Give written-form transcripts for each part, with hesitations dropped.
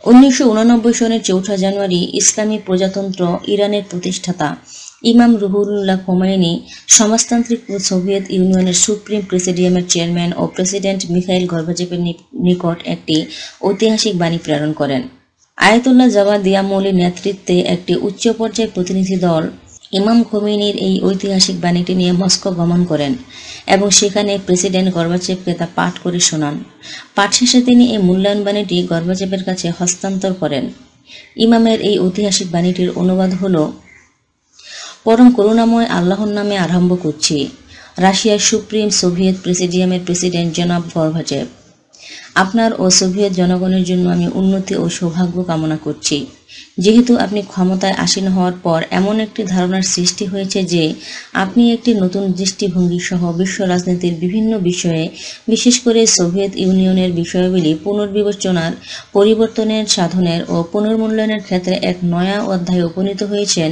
1989 সনের 4 জানুয়ারি ইসলামী প্রজাতন্ত্র ইরানের প্রতিষ্ঠাতা ইমাম রুহুল্লাহ খোমেনি সমাজতান্ত্রিক সোভিয়েত ইউনিয়নের সুপ্রিম প্রেসিডিয়ামের চেয়ারম্যান ও প্রেসিডেন্ট মিখাইল গর্বাচেভের নিকট একটি ঐতিহাসিক বাণী প্রেরণ করেন। আয়াতুল্লাহ জাভাদ দিয়ামৌলির নেতৃত্বে একটি উচ্চ পর্যায়ের প্রতিনিধি দল ইমাম খোমেনির এই ঐতিহাসিক বাণীটি নিয়ে মস্কো গমন করেন এবং সেখানে প্রেসিডেন্ট গর্বাচেভকে তা পাঠ করে শোনান। পাঠ শেষে তিনি এই মূল্যায়ন বাণীটি গর্বাচেভের কাছে হস্তান্তর করেন। ইমামের এই ঐতিহাসিক বাণীটির অনুবাদ হল: পরম করুণাময় আল্লাহর নামে আরম্ভ করছি। রাশিয়ার সুপ্রিম সোভিয়েত প্রেসিডিয়ামের প্রেসিডেন্ট জনাব গর্বাচেভ, আপনার ও সোভিয়েত জনগণের জন্য আমি উন্নতি ও সৌভাগ্য কামনা করছি। যেহেতু আপনি ক্ষমতায় আসীন হওয়ার পর এমন একটি ধারণার সৃষ্টি হয়েছে যে আপনি একটি নতুন দৃষ্টিভঙ্গি সহ বিশ্ব রাজনীতির বিভিন্ন বিষয়ে, বিশেষ করে সোভিয়েত ইউনিয়নের বিষয়গুলি পুনর্বিবেচনার, পরিবর্তনের সাধনের ও পুনর্মূল্যায়নের ক্ষেত্রে এক নয়া অধ্যায়ে উপনীত হয়েছেন,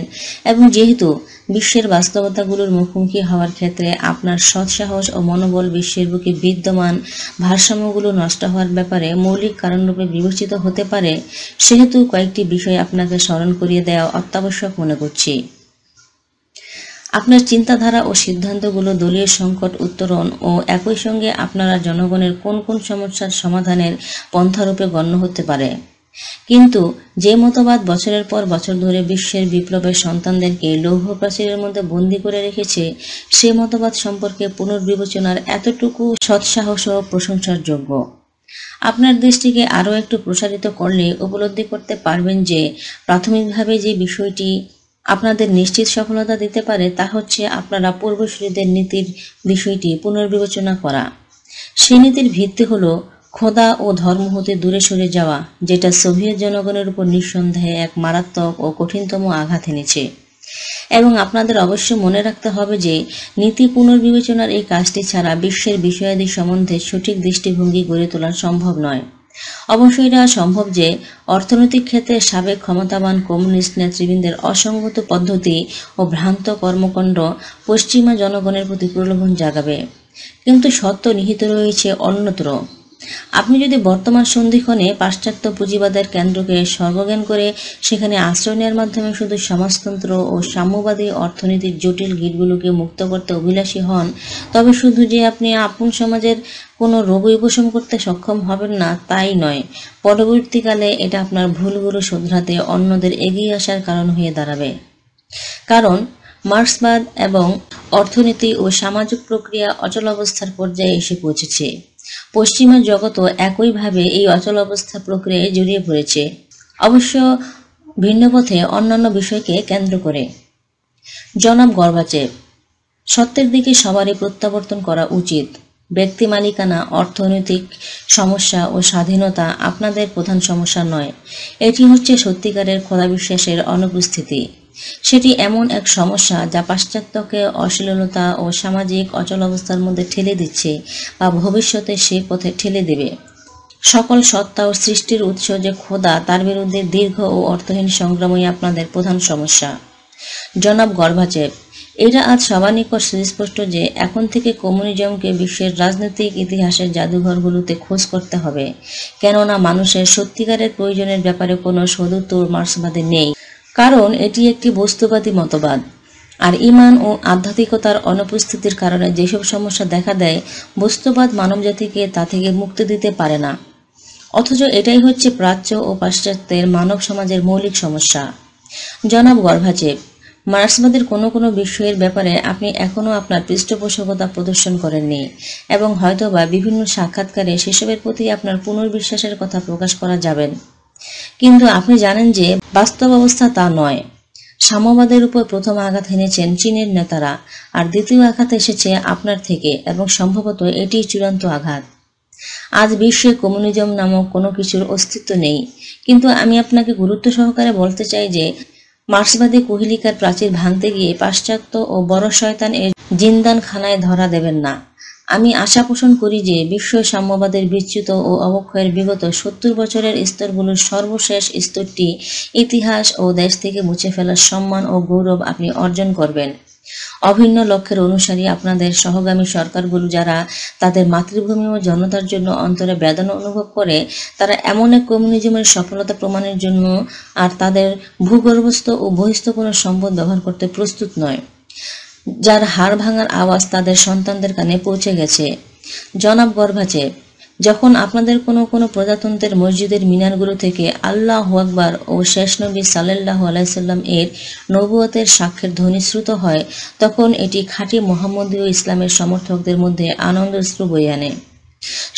এবং যেহেতু বিশ্বের বাস্তবতাগুলোর মুখোমুখি হওয়ার ক্ষেত্রে আপনার সৎসাহস ও মনোবল বিশ্বের বুকে বিদ্যমান ভারসাম্যগুলো নষ্ট হওয়ার ব্যাপারে মৌলিক কারণরূপে বিবেচিত হতে পারে, সেহেতু কয়েকটি বিষয় আপনাকে স্মরণ করিয়ে দেওয়া অত্যাবশ্যক মনে করছি। আপনার চিন্তাধারা ও সিদ্ধান্তগুলো দলীয় সংকট উত্তরণ ও একই সঙ্গে আপনারা জনগণের কোন কোন সমস্যার সমাধানের পন্থারূপে গণ্য হতে পারে। কিন্তু যে মতবাদ বছরের পর বছর ধরে বিশ্বের বিপ্লবের সন্তানদেরকে লৌহ প্রাচীরের মধ্যে বন্দী করে রেখেছে, সে মতবাদ সম্পর্কে পুনর্বিবেচনার এতটুকু সৎসাহস ও প্রশংসার যোগ্য। আপনার দৃষ্টিকে আরও একটু প্রসারিত করলে উপলব্ধি করতে পারবেন যে প্রাথমিকভাবে যে বিষয়টি আপনাদের নিশ্চিত সফলতা দিতে পারে তা হচ্ছে আপনারা পূর্বসূরীদের নীতির বিষয়টি পুনর্বিবেচনা করা। সেই নীতির ভিত্তি হল খোদা ও ধর্ম হতে দূরে সরে যাওয়া, যেটা সোভিয়েত জনগণের উপর নিঃসন্দেহে এক মারাত্মক ও কঠিনতম আঘাত এনেছে। এবং আপনাদের অবশ্য মনে রাখতে হবে যে নীতি পুনর্বিবেচনার এই কাজটি ছাড়া বিশ্বের বিষয়াদি সম্বন্ধে সঠিক দৃষ্টিভঙ্গি গড়ে তোলা সম্ভব নয়। অবশ্যই এটা সম্ভব যে অর্থনৈতিক ক্ষেত্রে সাবেক ক্ষমতাবান কমিউনিস্ট নেতৃবৃন্দের অসংগত পদ্ধতি ও ভ্রান্ত কর্মকাণ্ড পশ্চিমা জনগণের প্রতি প্রলোভন জাগাবে, কিন্তু সত্য নিহিত রয়েছে অন্যত্র। আপনি যদি বর্তমান সন্ধিক্ষণে পাশ্চাত্য পুঁজিবাদের কেন্দ্রকে সর্বজ্ঞান করে সেখানে আশ্রয় নেওয়ার মাধ্যমে শুধু সমাজতন্ত্র ও সাম্যবাদী অর্থনীতির জটিল গিটগুলোকে মুক্ত করতে অভিলাষী হন, তবে শুধু যে আপনি আপন সমাজের কোনো রোগ উপশম করতে সক্ষম হবেন না তাই নয়, পরবর্তীকালে এটা আপনার ভুলগুলো শুধরাতে অন্যদের এগিয়ে আসার কারণ হয়ে দাঁড়াবে। কারণ মার্ক্সবাদ এবং অর্থনীতি ও সামাজিক প্রক্রিয়া অচলাবস্থার পর্যায়ে এসে পৌঁছেছে। পশ্চিমা জগৎও একইভাবে এই অচল অবস্থা প্রক্রিয়ায় জড়িয়ে পড়েছে, অবশ্য ভিন্ন পথে অন্যান্য বিষয়কে কেন্দ্র করে। জনাব গর্বাচেভ, সত্যের দিকে সবারই প্রত্যাবর্তন করা উচিত। ব্যক্তি মালিকানা, অর্থনৈতিক সমস্যা ও স্বাধীনতা আপনাদের প্রধান সমস্যা নয়। এটি হচ্ছে সত্যিকারের খোদা বিশ্বাসের অনুপস্থিতি। সেটি এমন এক সমস্যা যা পাশ্চাত্যকে অশ্লীলতা ও সামাজিক অচলাবস্থার মধ্যে ঠেলে দিচ্ছে বা ভবিষ্যতে সে পথে ঠেলে দেবে। সকল সত্তা ও সৃষ্টির উৎস যে খোদা, তার বিরুদ্ধে দীর্ঘ ও অর্থহীন সংগ্রামই আপনাদের প্রধান সমস্যা। জনাব গর্বাচেভ, এটা আজ সবার নিকট সুস্পষ্ট যে এখন থেকে কমিউনিজমকে বিশ্বের রাজনৈতিক ইতিহাসের জাদুঘরগুলোতে খোঁজ করতে হবে, কেননা মানুষের সত্যিকারের প্রয়োজনের ব্যাপারে কোনো সদুত্তর মার্ক্সবাদে নেই, কারণ এটি একটি বস্তুবাদী মতবাদ। আর ঈমান ও আধ্যাত্মিকতার অনুপস্থিতির কারণে যেসব সমস্যা দেখা দেয়, বস্তুবাদ মানবজাতিকে তা থেকে মুক্তি দিতে পারে না। অথচ এটাই হচ্ছে প্রাচ্য ও পাশ্চাত্যের মানব সমাজের মৌলিক সমস্যা। জনাব গর্বাচেভ, মার্ক্সবাদের কোনো কোনো বিষয়ের ব্যাপারে আপনি এখনও আপনার পৃষ্ঠপোষকতা প্রদর্শন করেননি, এবং হয়তোবা বিভিন্ন সাক্ষাৎকারে সেসবের প্রতি আপনার পুনর্বিশ্বাসের কথা প্রকাশ করা যাবেন। কিন্তু আপনি জানেন যে বাস্তব অবস্থা তা নয়। সাম্যবাদের উপর প্রথম আঘাত হেনেছেন চীনের নেতারা, আর দ্বিতীয় আঘাত এসেছে আপনার থেকে, এবং সম্ভবত এটিই চূড়ান্ত আঘাত। আজ বিশ্বে কমিউনিজম নামক কোনো কিছুর অস্তিত্ব নেই, কিন্তু আমি আপনাকে গুরুত্ব সহকারে বলতে চাই যে মার্ক্সবাদী কুহেলিকার প্রাচীর ভাঙতে গিয়ে পাশ্চাত্য ও বড় শয়তান এর জিন্দানখানায় ধরা দেবেন না। আমি আশা পোষণ করি যে বিশ্ব সাম্যবাদের বিচ্যুত ও অবক্ষয়ের বিগত 70 বছরের স্তরগুলোর সর্বশেষ স্তরটি ইতিহাস ও দেশ থেকে মুছে ফেলার সম্মান ও গৌরব আপনি অর্জন করবেন। অভিন্ন লক্ষ্যের অনুসারী আপনাদের সহগামী সরকারগুলো যারা তাদের মাতৃভূমি ও জনতার জন্য অন্তরে বেদনা অনুভব করে, তারা এমন এক কমিউনিজমের সফলতা প্রমাণের জন্য আর তাদের ভূগর্ভস্থ ও বহিস্থ কোনো সম্পদ ব্যবহার করতে প্রস্তুত নয়, যার হাড় ভাঙার আওয়াজ তাদের সন্তানদের কানে পৌঁছে গেছে। জনাব গর্বাচেভ, যখন আপনাদের কোনো প্রজাতন্ত্রের মসজিদের মিনারগুলো থেকে আল্লাহু আকবার ও শেষ নবী সাল্লাল্লাহু আলাইহি সাল্লাম এর নবুয়তের সাক্ষ্যের ধ্বনি শ্রুত হয়, তখন এটি খাঁটি মুহাম্মদীয় ইসলামের সমর্থকদের মধ্যে আনন্দাশ্রু বয়ে আনে।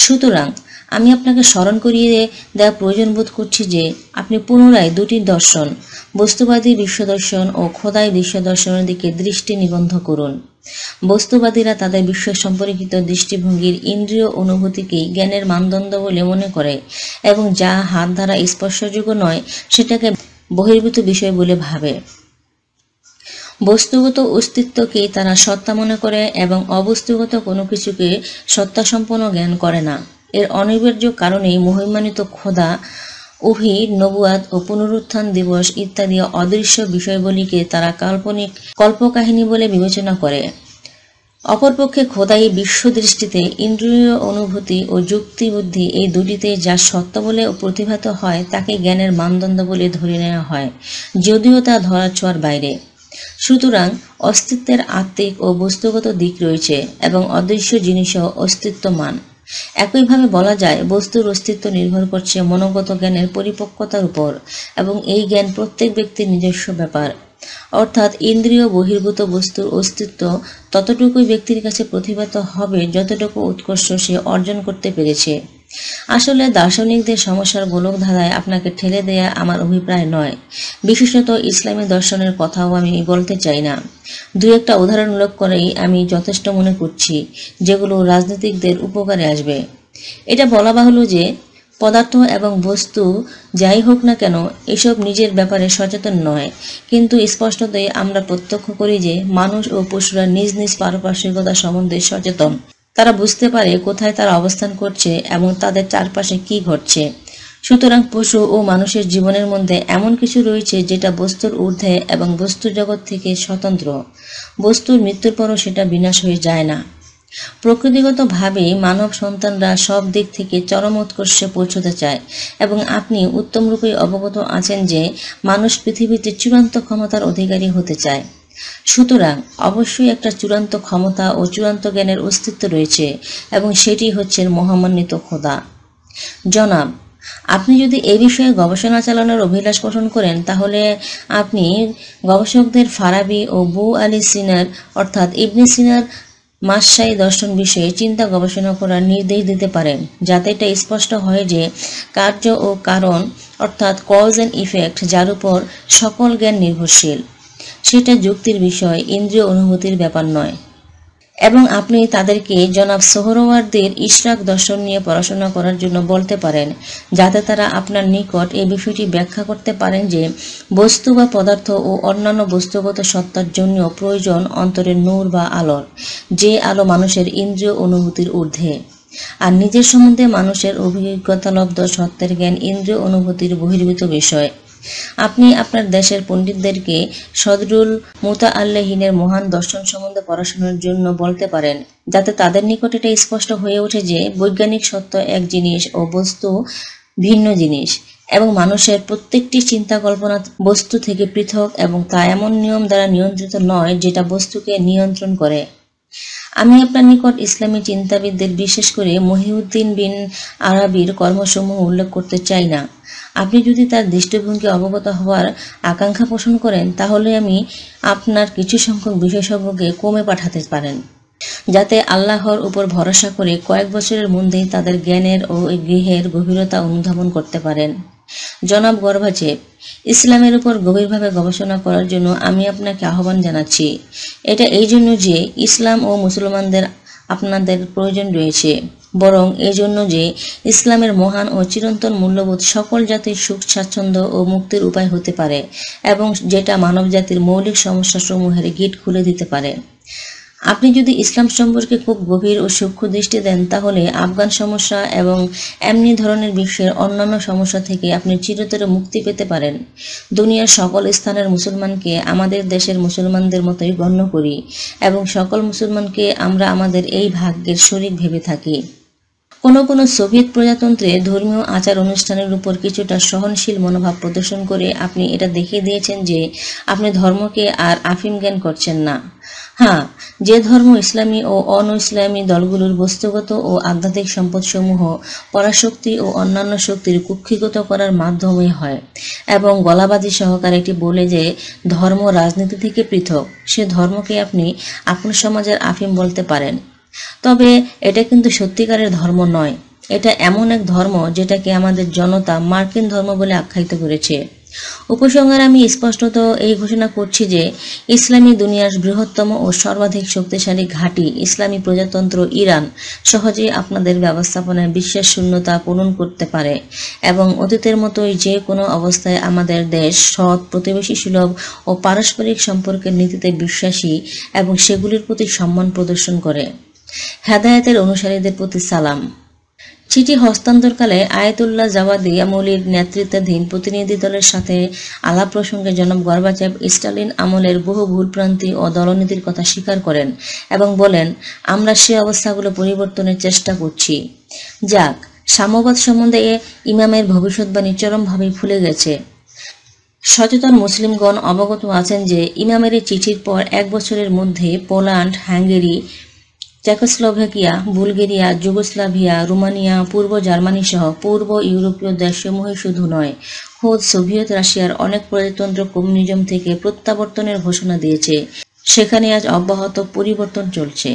সুতরাং আমি আপনাকে স্মরণ করিয়ে দেওয়া প্রয়োজন বোধ করছি যে আপনি পুনরায় দুটি দর্শন, বস্তুবাদী বিশ্বদর্শন ও খোদাই বিশ্বদর্শনের দিকে দৃষ্টি নিবদ্ধ করুন। বস্তুবাদীরা তাদের বিশ্ব সম্পর্কিত দৃষ্টিভঙ্গির ইন্দ্রিয় অনুভূতিকেই জ্ঞানের মানদণ্ড বলে মনে করে এবং যা হাত দ্বারা স্পর্শযোগ্য নয় সেটাকে বহির্ভূত বিষয় বলে ভাবে। বস্তুগত অস্তিত্বকেই তারা সত্তা মনে করে এবং অবস্তুগত কোনো কিছুকে সত্তাসম্পন্ন জ্ঞান করে না। এর অনিবার্য কারণেই মহিমান্বিত খোদা, ওহী, নবুয়াত ও পুনরুত্থান দিবস ইত্যাদি অদৃশ্য বিষয়বলিকে তারা কাল্পনিক কল্পকাহিনী বলে বিবেচনা করে। অপরপক্ষে খোদাই বিশ্ব দৃষ্টিতে ইন্দ্রিয় অনুভূতি ও যুক্তি বুদ্ধি এই দুটিতে যা সত্য বলে প্রতিভাত হয় তাকে জ্ঞানের মানদণ্ড বলে ধরে নেওয়া হয়, যদিও তা ধরাছোঁয়ার বাইরে। সুতরাং অস্তিত্বের আত্মিক ও বস্তুগত দিক রয়েছে এবং অদৃশ্য জিনিসও অস্তিত্বমান। একইভাবে বলা যায় বস্তুর অস্তিত্ব নির্ভর করছে মনোগত জ্ঞানের পরিপক্কতার উপর এবং এই জ্ঞান প্রত্যেক ব্যক্তির নিজস্ব ব্যাপার। অর্থাৎ ইন্দ্রিয় বহির্ভূত বস্তুর অস্তিত্ব ততটুকুই ব্যক্তির কাছে প্রতিভাত হবে যতটুকু উৎকর্ষ সে অর্জন করতে পেরেছে। আসলে দার্শনিকদের সমস্যার গোলকধাঁধায় আপনাকে ঠেলে দেয়া আমার অভিপ্রায় নয়। বিশেষত ইসলামী দর্শনের কথাও আমি বলতে চাই না। দুই একটা উদাহরণ উল্লেখ করেই আমি যথেষ্ট মনে করছি, যেগুলো রাজনীতিকদের উপকারে আসবে। এটা বলা বাহুল্য যে পদার্থ এবং বস্তু যাই হোক না কেন এসব নিজের ব্যাপারে সচেতন নয়, কিন্তু স্পষ্টতই আমরা প্রত্যক্ষ করি যে মানুষ ও পশুরা নিজ নিজ পারপার্শ্বিকতা সম্বন্ধে সচেতন। তারা বুঝতে পারে কোথায় তারা অবস্থান করছে এবং তাদের চারপাশে কি ঘটছে। সুতরাং পশু ও মানুষের জীবনের মধ্যে এমন কিছু রয়েছে যেটা বস্তুর ঊর্ধ্বে এবং বস্তু জগৎ থেকে স্বতন্ত্র। বস্তুর মৃত্যুর পরও সেটা বিনাশ হয়ে যায় না। প্রকৃতিগতভাবেই মানব সন্তানরা সব দিক থেকে চরম উৎকর্ষে পৌঁছতে চায় এবং আপনি উত্তমরূপে অবগত আছেন যে মানুষ পৃথিবীতে চূড়ান্ত ক্ষমতার অধিকারী হতে চায়। সুতরাং অবশ্যই একটা চূড়ান্ত ক্ষমতা ও চূড়ান্ত জ্ঞানের অস্তিত্ব রয়েছে এবং সেটি হচ্ছে মহামান্বিত খোদা। জনাব, আপনি যদি এই বিষয়ে গবেষণা চালানোর অভিলাষ পোষণ করেন তাহলে আপনি গবেষকদের ফারাবি ও বু আলী সিনার অর্থাৎ ইবনে সিনার মাসসাই দর্শন বিষয়ে চিন্তা গবেষণা করার নির্দেশ দিতে পারেন, যাতে এটা স্পষ্ট হয় যে কার্য ও কারণ অর্থাৎ কজ অ্যান্ড ইফেক্ট যার উপর সকল জ্ঞান নির্ভরশীল, সেটা যুক্তির বিষয়, ইন্দ্রিয় অনুভূতির ব্যাপার নয়। এবং আপনি তাদেরকে জনাব সোহরওয়ার্দীর ইশরাক দর্শন নিয়ে পড়াশোনা করার জন্য বলতে পারেন, যাতে তারা আপনার নিকট এই বিষয়টি ব্যাখ্যা করতে পারেন যে বস্তু বা পদার্থ ও অন্যান্য বস্তুগত সত্তার জন্য প্রয়োজন অন্তরের নূর বা আলোর, যে আলো মানুষের ইন্দ্রিয় অনুভূতির ঊর্ধ্বে। আর নিজের সম্বন্ধে মানুষের অভিজ্ঞতালব্ধ সত্যের জ্ঞান ইন্দ্রিয় অনুভূতির বহির্ভূত বিষয়। আপনি আপনার দেশের পণ্ডিতদেরকে সদরুল মুতাআল্লিহিনের মহান দর্শন সম্বন্ধে পড়াশোনার জন্য বলতে পারেন, যাতে তাদের নিকট এটা স্পষ্ট হয়ে ওঠে যে বৈজ্ঞানিক সত্য এক জিনিস ও বস্তু ভিন্ন জিনিস এবং মানুষের প্রত্যেকটি চিন্তা কল্পনা বস্তু থেকে পৃথক এবং তা এমন নিয়ম দ্বারা নিয়ন্ত্রিত নয় যেটা বস্তুকে নিয়ন্ত্রণ করে। আমি আপনার নিকট ইসলামী চিন্তাবিদদের বিশেষ করে মহিউদ্দিন বিন আরাবির কর্মসমূহ উল্লেখ করতে চাই না। আপনি যদি তার দৃষ্টিভঙ্গি অবগত হওয়ার আকাঙ্ক্ষা পোষণ করেন তাহলে আমি আপনার কিছু সংখ্যক বিশেষজ্ঞকে কমে পাঠাতে পারেন, যাতে আল্লাহর উপর ভরসা করে কয়েক বছরের মধ্যেই তাদের জ্ঞানের ও গৃহের গভীরতা অনুধাবন করতে পারেন। জনাব গর্বাচেভ, ইসলামের উপর গভীরভাবে গবেষণা করার জন্য আমি আপনাকে আহ্বান জানাচ্ছি। এটা এই জন্য যে ইসলাম ও মুসলমানদের আপনাদের প্রয়োজন রয়েছে, বরং এজন্য যে ইসলামের মহান ও চিরন্তন মূল্যবোধ সকল জাতির সুখ স্বাচ্ছন্দ্য ও মুক্তির উপায় হতে পারে এবং যেটা মানব জাতির মৌলিক সমস্যাসমূহের গিট খুলে দিতে পারে। আপনি যদি ইসলাম সম্পর্কে খুব গভীর ও সূক্ষ্ম দৃষ্টি দেন, তাহলে আফগান সমস্যা এবং এমনি ধরনের বিশ্বের অন্যান্য সমস্যা থেকে আপনি চিরতরে মুক্তি পেতে পারেন। দুনিয়ার সকল স্থানের মুসলমানকে আমাদের দেশের মুসলমানদের মতোই গণ্য করি এবং সকল মুসলমানকে আমরা আমাদের এই ভাগ্যের শরীক ভেবে থাকি। কোনো কোনো সোভিয়েত প্রজাতন্ত্রে ধর্মীয় আচার অনুষ্ঠানের উপর কিছুটা সহনশীল মনোভাব প্রদর্শন করে আপনি এটা দেখিয়ে দিয়েছেন যে আপনি ধর্মকে আর আফিম জ্ঞান করছেন না। হ্যাঁ, যে ধর্ম ইসলামী ও অন-ইসলামী দলগুলোর বস্তুগত ও আধ্যাত্মিক সম্পদসমূহ পরাশক্তি ও অন্যান্য শক্তির কুক্ষিগত করার মাধ্যমে হয় এবং গলাবাজি সহকারে এটি বলে যে ধর্ম রাজনীতি থেকে পৃথক, সে ধর্মকে আপনি আপনার সমাজের আফিম বলতে পারেন। তবে এটা কিন্তু সত্যিকারের ধর্ম নয়। এটা এমন এক ধর্ম যেটাকে আমাদের জনতা মার্কিন ধর্ম বলে আখ্যায়িত করেছে। উপসংহারে আমি স্পষ্টত এই ঘোষণা করছি যে ইসলামী দুনিয়ার বৃহত্তম ও সর্বাধিক শক্তিশালী ঘাঁটি ইসলামী প্রজাতন্ত্র ইরান সহজেই আপনাদের ব্যবস্থাপনায় বিশ্বাস শূন্যতা পূরণ করতে পারে এবং অতীতের মতোই যে কোনো অবস্থায় আমাদের দেশ সৎ, প্রতিবেশী সুলভ ও পারস্পরিক সম্পর্কের নীতিতে বিশ্বাসী এবং সেগুলির প্রতি সম্মান প্রদর্শন করে। হেদায়েতের অনুসারীদের প্রতি সালাম। চিঠি হস্তান্তরকালে আয়াতুল্লাহ জাওয়াদি আমলির নেতৃত্বাধীন প্রতিনিধি দলের সাথে আলাপ প্রসঙ্গে জনাব গর্বাচেভ স্টালিন আমলের বহু ভুলভ্রান্তি ও দলনীতির কথা স্বীকার করেন এবং বলেন, আমরা সে অবস্থাগুলো পরিবর্তনের চেষ্টা করছি। যাক, সাম্যবাদ সম্বন্ধে ইমামের ভবিষ্যৎবাণী চরমভাবে ভুলে গেছে। সচেতন মুসলিমগণ অবগত আছেন যে ইমামের এই চিঠির পর 1 বছরের মধ্যে Poland, Hungary, Czechoslovakia, Bulgaria, Yugoslavia, Romania, পূর্ব জার্মানি সহ পূর্ব ইউরোপীয় দেশসমূহে শুধু নয়, খোদ সোভিয়েত রাশিয়ার অনেক প্রজাতন্ত্র কমিউনিজম থেকে প্রত্যাবর্তনের ঘোষণা দিয়েছে। সেখানে আজ অব্যাহত পরিবর্তন চলছে।